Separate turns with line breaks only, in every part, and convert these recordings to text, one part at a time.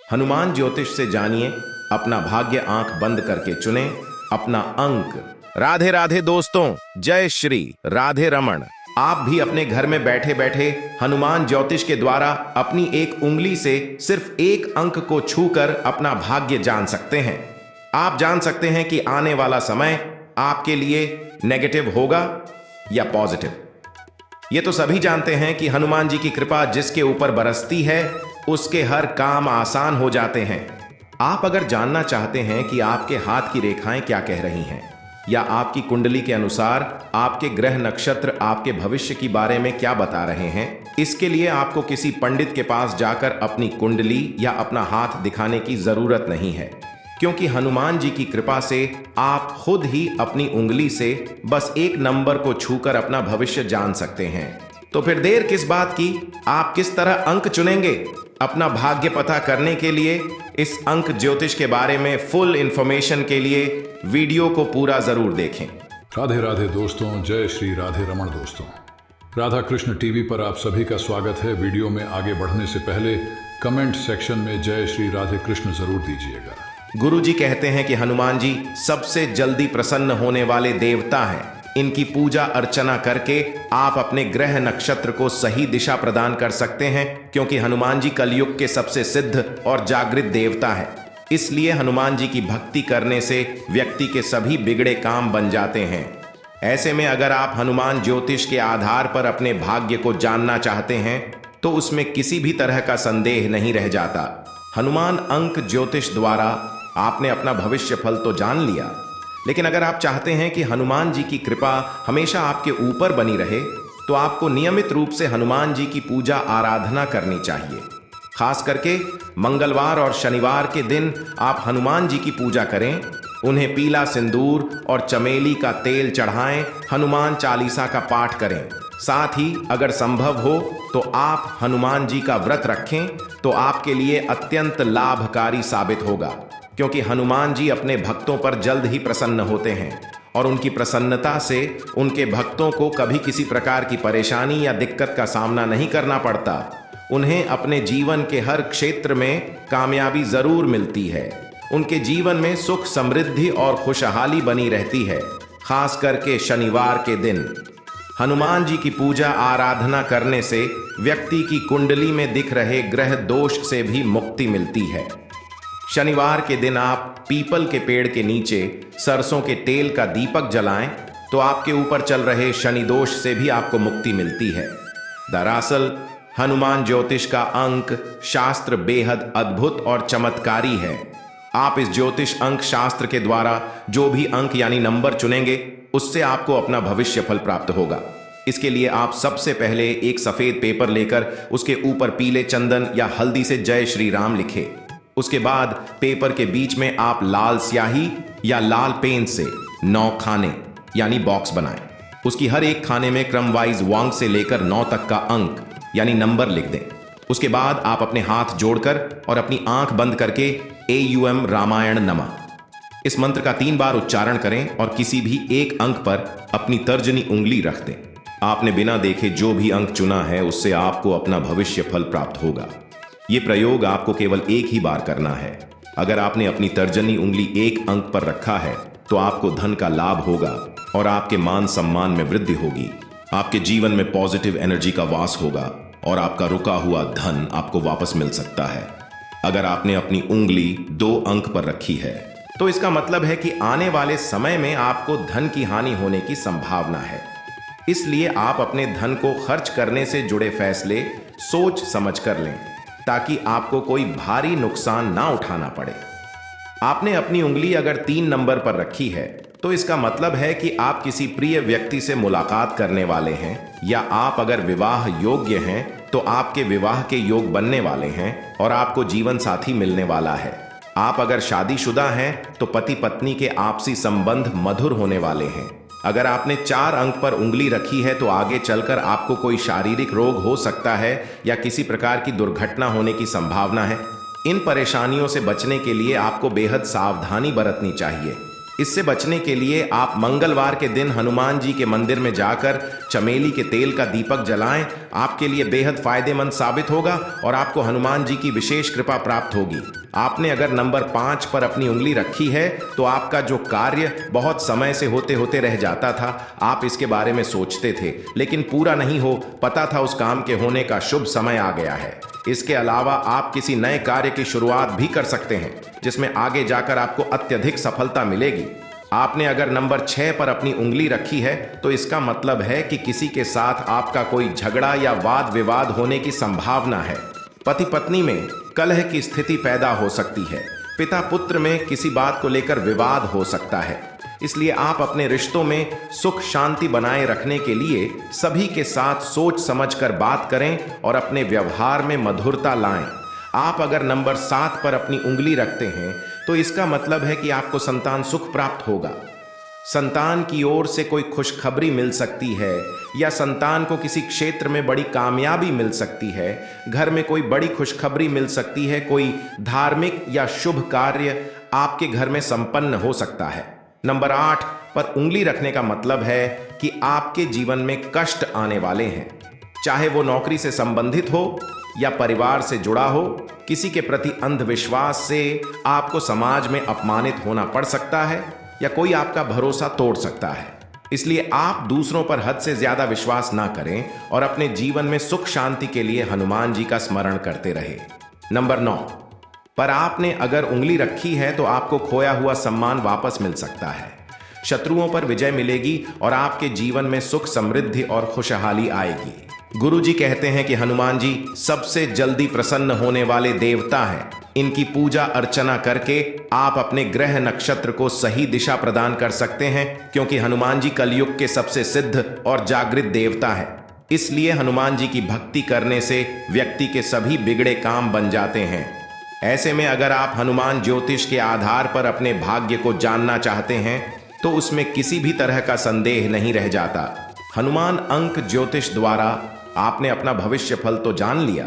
हनुमान ज्योतिष से जानिए, अपना भाग्य आंख बंद करके चुने अपना अंक। राधे राधे दोस्तों, जय श्री राधे रमण। आप भी अपने घर में बैठे बैठे हनुमान ज्योतिष के द्वारा अपनी एक उंगली से सिर्फ एक अंक को छूकर अपना भाग्य जान सकते हैं। आप जान सकते हैं कि आने वाला समय आपके लिए नेगेटिव होगा या पॉजिटिव। ये तो सभी जानते हैं कि हनुमान जी की कृपा जिसके ऊपर बरसती है उसके हर काम आसान हो जाते हैं। आप अगर जानना चाहते हैं कि आपके हाथ की रेखाएं क्या कह रही हैं या आपकी कुंडली के अनुसार आपके ग्रह नक्षत्र आपके भविष्य की बारे में क्या बता रहे हैं, इसके लिए आपको किसी पंडित के पास जाकर अपनी कुंडली या अपना हाथ दिखाने की जरूरत नहीं है, क्योंकि हनुमान जी की कृपा से आप खुद ही अपनी उंगली से बस एक नंबर को छूकर अपना भविष्य जान सकते हैं। तो फिर देर किस बात की, आप किस तरह अंक चुनेंगे अपना भाग्य पता करने के लिए इस अंक ज्योतिष के बारे में फुल इंफॉर्मेशन के लिए वीडियो को पूरा जरूर देखें।
राधे राधे दोस्तों, जय श्री राधे रमण दोस्तों। राधा कृष्ण टीवी पर आप सभी का स्वागत है। वीडियो में आगे बढ़ने से पहले कमेंट सेक्शन में जय श्री राधे कृष्ण जरूर दीजिएगा।
गुरु जी कहते हैं कि हनुमान जी सबसे जल्दी प्रसन्न होने वाले देवता हैं। इनकी पूजा अर्चना करके आप अपने ग्रह नक्षत्र को सही दिशा प्रदान कर सकते हैं, क्योंकि हनुमान जी कलयुग के सबसे सिद्ध और जागृत देवता हैं। इसलिए हनुमान जी की भक्ति करने से व्यक्ति के सभी बिगड़े काम बन जाते हैं। ऐसे में अगर आप हनुमान ज्योतिष के आधार पर अपने भाग्य को जानना चाहते हैं तो उसमें किसी भी तरह का संदेह नहीं रह जाता। हनुमान अंक ज्योतिष द्वारा आपने अपना भविष्य फल तो जान लिया, लेकिन अगर आप चाहते हैं कि हनुमान जी की कृपा हमेशा आपके ऊपर बनी रहे तो आपको नियमित रूप से हनुमान जी की पूजा आराधना करनी चाहिए। खास करके मंगलवार और शनिवार के दिन आप हनुमान जी की पूजा करें, उन्हें पीला सिंदूर और चमेली का तेल चढ़ाएं, हनुमान चालीसा का पाठ करें। साथ ही अगर संभव हो तो आप हनुमान जी का व्रत रखें तो आपके लिए अत्यंत लाभकारी साबित होगा, क्योंकि हनुमान जी अपने भक्तों पर जल्द ही प्रसन्न होते हैं और उनकी प्रसन्नता से उनके भक्तों को कभी किसी प्रकार की परेशानी या दिक्कत का सामना नहीं करना पड़ता। उन्हें अपने जीवन के हर क्षेत्र में कामयाबी जरूर मिलती है। उनके जीवन में सुख समृद्धि और खुशहाली बनी रहती है। खास करके शनिवार के दिन हनुमान जी की पूजा आराधना करने से व्यक्ति की कुंडली में दिख रहे ग्रह दोष से भी मुक्ति मिलती है। शनिवार के दिन आप पीपल के पेड़ के नीचे सरसों के तेल का दीपक जलाएं तो आपके ऊपर चल रहे शनि दोष से भी आपको मुक्ति मिलती है। दरअसल हनुमान ज्योतिष का अंक शास्त्र बेहद अद्भुत और चमत्कारी है। आप इस ज्योतिष अंक शास्त्र के द्वारा जो भी अंक यानी नंबर चुनेंगे उससे आपको अपना भविष्य फल प्राप्त होगा। इसके लिए आप सबसे पहले एक सफेद पेपर लेकर उसके ऊपर पीले चंदन या हल्दी से जय श्री राम लिखें। उसके बाद पेपर के बीच में आप लाल स्याही या लाल पेन से 9 खाने यानी बॉक्स बनाएं। उसकी हर एक खाने में क्रम वाइज 1 से लेकर 9 तक का अंक यानी नंबर लिख दें। उसके बाद आप अपने हाथ जोड़कर और अपनी आंख बंद करके AUM रामायण नमः इस मंत्र का 3 बार उच्चारण करें और किसी भी एक अंक पर अपनी तर्जनी उंगली रख दें। आपने बिना देखे जो भी अंक चुना है उससे आपको अपना भविष्य फल प्राप्त होगा। ये प्रयोग आपको केवल एक ही बार करना है। अगर आपने अपनी तर्जनी उंगली एक अंक पर रखा है तो आपको धन का लाभ होगा और आपके मान सम्मान में वृद्धि होगी। आपके जीवन में पॉजिटिव एनर्जी का वास होगा और आपका रुका हुआ धन आपको वापस मिल सकता है। अगर आपने अपनी उंगली 2 अंक पर रखी है तो इसका मतलब है कि आने वाले समय में आपको धन की हानि होने की संभावना है। इसलिए आप अपने धन को खर्च करने से जुड़े फैसले सोच समझ कर लें ताकि आपको कोई भारी नुकसान ना उठाना पड़े। आपने अपनी उंगली अगर 3 नंबर पर रखी है तो इसका मतलब है कि आप किसी प्रिय व्यक्ति से मुलाकात करने वाले हैं, या आप अगर विवाह योग्य हैं तो आपके विवाह के योग बनने वाले हैं और आपको जीवन साथी मिलने वाला है। आप अगर शादीशुदा हैं तो पति पत्नी के आपसी संबंध मधुर होने वाले हैं। अगर आपने 4 अंक पर उंगली रखी है तो आगे चलकर आपको कोई शारीरिक रोग हो सकता है या किसी प्रकार की दुर्घटना होने की संभावना है। इन परेशानियों से बचने के लिए आपको बेहद सावधानी बरतनी चाहिए। इससे बचने के लिए आप मंगलवार के दिन हनुमान जी के मंदिर में जाकर चमेली के तेल का दीपक जलाएं आपके लिए बेहद फायदेमंद साबित होगा और आपको हनुमान जी की विशेष कृपा प्राप्त होगी। आपने अगर नंबर 5 पर अपनी उंगली रखी है तो आपका जो कार्य बहुत समय से होते होते रह जाता था, आप इसके बारे में सोचते थे लेकिन पूरा नहीं हो पता था, उस काम के होने का शुभ समय आ गया है। इसके अलावा आप किसी नए कार्य की शुरुआत भी कर सकते हैं जिसमें आगे जाकर आपको अत्यधिक सफलता मिलेगी। आपने अगर नंबर 6 पर अपनी उंगली रखी है तो इसका मतलब है कि किसी के साथ आपका कोई झगड़ा या वाद विवाद होने की संभावना है। पति पत्नी में कलह की स्थिति पैदा हो सकती है। पिता पुत्र में किसी बात को लेकर विवाद हो सकता है। इसलिए आप अपने रिश्तों में सुख शांति बनाए रखने के लिए सभी के साथ सोच समझकर बात करें और अपने व्यवहार में मधुरता लाएं। आप अगर नंबर 7 पर अपनी उंगली रखते हैं तो इसका मतलब है कि आपको संतान सुख प्राप्त होगा। संतान की ओर से कोई खुशखबरी मिल सकती है या संतान को किसी क्षेत्र में बड़ी कामयाबी मिल सकती है। घर में कोई बड़ी खुशखबरी मिल सकती है। कोई धार्मिक या शुभ कार्य आपके घर में संपन्न हो सकता है। नंबर 8 पर उंगली रखने का मतलब है कि आपके जीवन में कष्ट आने वाले हैं, चाहे वो नौकरी से संबंधित हो या परिवार से जुड़ा हो। किसी के प्रति अंधविश्वास से आपको समाज में अपमानित होना पड़ सकता है या कोई आपका भरोसा तोड़ सकता है। इसलिए आप दूसरों पर हद से ज्यादा विश्वास ना करें और अपने जीवन में सुख शांति के लिए हनुमान जी का स्मरण करते रहे। नंबर 9 पर आपने अगर उंगली रखी है तो आपको खोया हुआ सम्मान वापस मिल सकता है। शत्रुओं पर विजय मिलेगी और आपके जीवन में सुख समृद्धि और खुशहाली आएगी। गुरु जी कहते हैं कि हनुमान जी सबसे जल्दी प्रसन्न होने वाले देवता हैं। इनकी पूजा अर्चना करके आप अपने ग्रह नक्षत्र को सही दिशा प्रदान कर सकते हैं, क्योंकि हनुमान जी कलयुग के सबसे सिद्ध और जागृत देवता हैं। इसलिए हनुमान जी की भक्ति करने से व्यक्ति के सभी बिगड़े काम बन जाते हैं। ऐसे में अगर आप हनुमान ज्योतिष के आधार पर अपने भाग्य को जानना चाहते हैं तो उसमें किसी भी तरह का संदेह नहीं रह जाता। हनुमान अंक ज्योतिष द्वारा आपने अपना भविष्य फल तो जान लिया,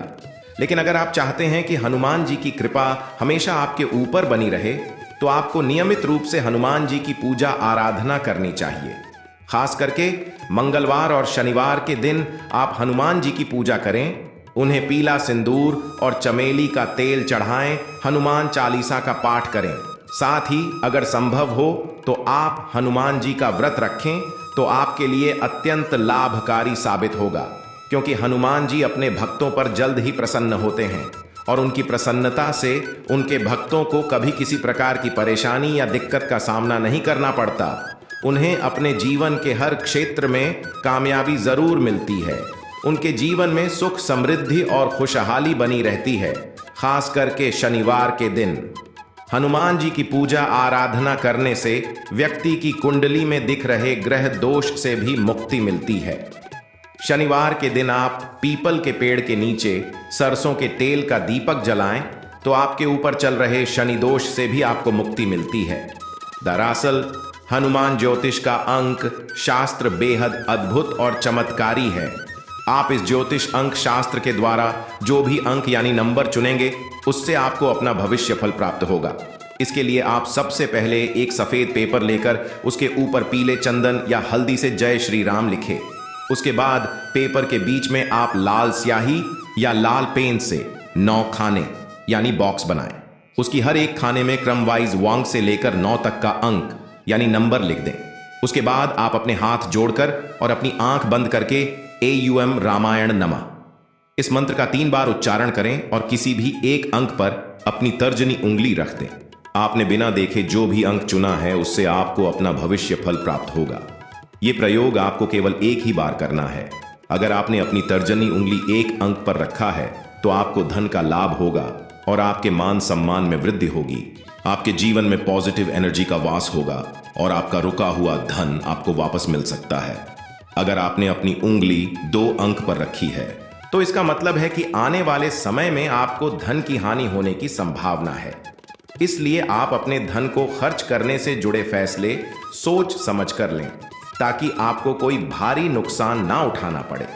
लेकिन अगर आप चाहते हैं कि हनुमान जी की कृपा हमेशा आपके ऊपर बनी रहे तो आपको नियमित रूप से हनुमान जी की पूजा आराधना करनी चाहिए। खास करके मंगलवार और शनिवार के दिन आप हनुमान जी की पूजा करें, उन्हें पीला सिंदूर और चमेली का तेल चढ़ाएं, हनुमान चालीसा का पाठ करें। साथ ही अगर संभव हो तो आप हनुमान जी का व्रत रखें तो आपके लिए अत्यंत लाभकारी साबित होगा, क्योंकि हनुमान जी अपने भक्तों पर जल्द ही प्रसन्न होते हैं और उनकी प्रसन्नता से उनके भक्तों को कभी किसी प्रकार की परेशानी या दिक्कत का सामना नहीं करना पड़ता। उन्हें अपने जीवन के हर क्षेत्र में कामयाबी जरूर मिलती है। उनके जीवन में सुख समृद्धि और खुशहाली बनी रहती है। खास करके शनिवार के दिन हनुमान जी की पूजा आराधना करने से व्यक्ति की कुंडली में दिख रहे ग्रह दोष से भी मुक्ति मिलती है। शनिवार के दिन आप पीपल के पेड़ के नीचे सरसों के तेल का दीपक जलाएं तो आपके ऊपर चल रहे शनि दोष से भी आपको मुक्ति मिलती है। दरअसल हनुमान ज्योतिष का अंक शास्त्र बेहद अद्भुत और चमत्कारी है। आप इस ज्योतिष अंक शास्त्र के द्वारा जो भी अंक यानी नंबर चुनेंगे उससे आपको अपना भविष्य फल प्राप्त होगा। इसके लिए आप सबसे पहले एक सफेद पेपर लेकर उसके ऊपर पीले चंदन या हल्दी से जय श्री राम लिखें। उसके बाद पेपर के बीच में आप लाल स्याही या लाल पेन से 9 खाने यानी बॉक्स बनाएं। उसकी हर एक खाने में क्रम वाइज 1 से लेकर 9 तक का अंक यानी नंबर लिख दें। उसके बाद आप अपने हाथ जोड़कर और अपनी आंख बंद करके AUM रामायण नमः इस मंत्र का 3 बार उच्चारण करें और किसी भी एक अंक पर अपनी तर्जनी उंगली रख दें। आपने बिना देखे जो भी अंक चुना है उससे आपको अपना भविष्य फल प्राप्त होगा। ये प्रयोग आपको केवल एक ही बार करना है। अगर आपने अपनी तर्जनी उंगली एक अंक पर रखा है तो आपको धन का लाभ होगा और आपके मान सम्मान में वृद्धि होगी। आपके जीवन में पॉजिटिव एनर्जी का वास होगा और आपका रुका हुआ धन आपको वापस मिल सकता है। अगर आपने अपनी उंगली 2 अंक पर रखी है तो इसका मतलब है कि आने वाले समय में आपको धन की हानि होने की संभावना है। इसलिए आप अपने धन को खर्च करने से जुड़े फैसले सोच समझ कर लें ताकि आपको कोई भारी नुकसान ना उठाना पड़े।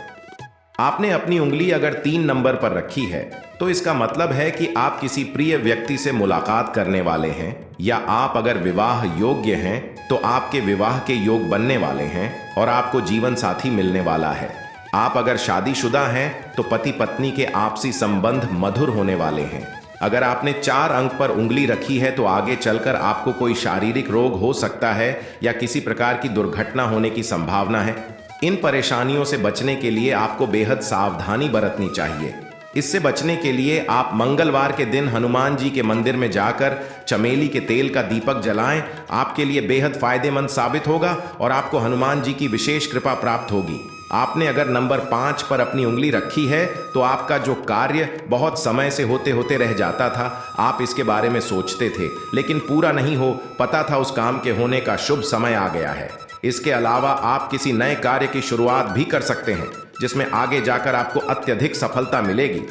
आपने अपनी उंगली अगर 3 नंबर पर रखी है तो इसका मतलब है कि आप किसी प्रिय व्यक्ति से मुलाकात करने वाले हैं, या आप अगर विवाह योग्य हैं तो आपके विवाह के योग बनने वाले हैं और आपको जीवन साथी मिलने वाला है। आप अगर शादीशुदा हैं तो पति पत्नी के आपसी संबंध मधुर होने वाले हैं। अगर आपने 4 अंक पर उंगली रखी है तो आगे चलकर आपको कोई शारीरिक रोग हो सकता है या किसी प्रकार की दुर्घटना होने की संभावना है। इन परेशानियों से बचने के लिए आपको बेहद सावधानी बरतनी चाहिए। इससे बचने के लिए आप मंगलवार के दिन हनुमान जी के मंदिर में जाकर चमेली के तेल का दीपक जलाएं। आपके लिए बेहद फायदेमंद साबित होगा और आपको हनुमान जी की विशेष कृपा प्राप्त होगी। आपने अगर नंबर 5 पर अपनी उंगली रखी है तो आपका जो कार्य बहुत समय से होते होते रह जाता था, आप इसके बारे में सोचते थे लेकिन पूरा नहीं हो पता था, उस काम के होने का शुभ समय आ गया है। इसके अलावा आप किसी नए कार्य की शुरुआत भी कर सकते हैं जिसमें आगे जाकर आपको अत्यधिक सफलता मिलेगी।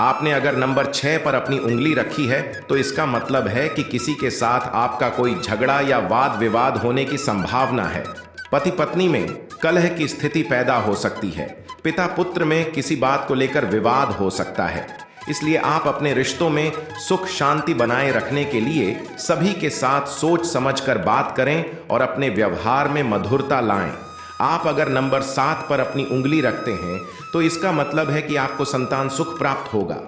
आपने अगर नंबर 6 पर अपनी उंगली रखी है तो इसका मतलब है कि किसी के साथ आपका कोई झगड़ा या वाद विवाद होने की संभावना है। पति पत्नी में कलह की स्थिति पैदा हो सकती है। पिता पुत्र में किसी बात को लेकर विवाद हो सकता है। इसलिए आप अपने रिश्तों में सुख शांति बनाए रखने के लिए सभी के साथ सोच समझकर बात करें और अपने व्यवहार में मधुरता लाएं। आप अगर नंबर 7 पर अपनी उंगली रखते हैं तो इसका मतलब है कि आपको संतान सुख प्राप्त होगा।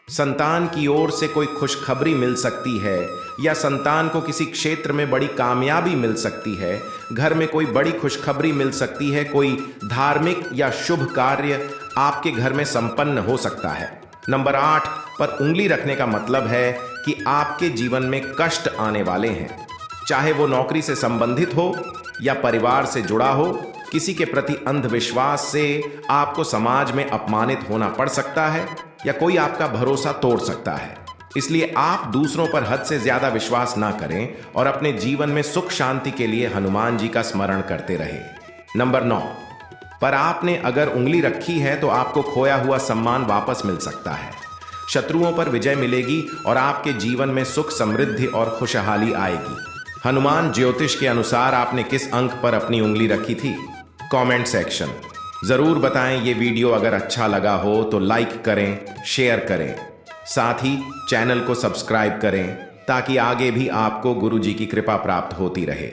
संतान की ओर से कोई खुशखबरी मिल सकती है या संतान को किसी क्षेत्र में बड़ी कामयाबी मिल सकती है। घर में कोई बड़ी खुशखबरी मिल सकती है। कोई धार्मिक या शुभ कार्य आपके घर में संपन्न हो सकता है। नंबर 8 पर उंगली रखने का मतलब है कि आपके जीवन में कष्ट आने वाले हैं, चाहे वो नौकरी से संबंधित हो या परिवार से जुड़ा हो। किसी के प्रति अंधविश्वास से आपको समाज में अपमानित होना पड़ सकता है या कोई आपका भरोसा तोड़ सकता है। इसलिए आप दूसरों पर हद से ज्यादा विश्वास ना करें और अपने जीवन में सुख शांति के लिए हनुमान जी का स्मरण करते रहे। नंबर 9 पर आपने अगर उंगली रखी है तो आपको खोया हुआ सम्मान वापस मिल सकता है। शत्रुओं पर विजय मिलेगी और आपके जीवन में सुख समृद्धि और खुशहाली आएगी। हनुमान ज्योतिष के अनुसार आपने किस अंक पर अपनी उंगली रखी थी? कमेंट सेक्शन जरूर बताएं। ये वीडियो अगर अच्छा लगा हो तो लाइक करें, शेयर करें, साथ ही चैनल को सब्सक्राइब करें ताकि आगे भी आपको गुरु जी की कृपा प्राप्त होती रहे।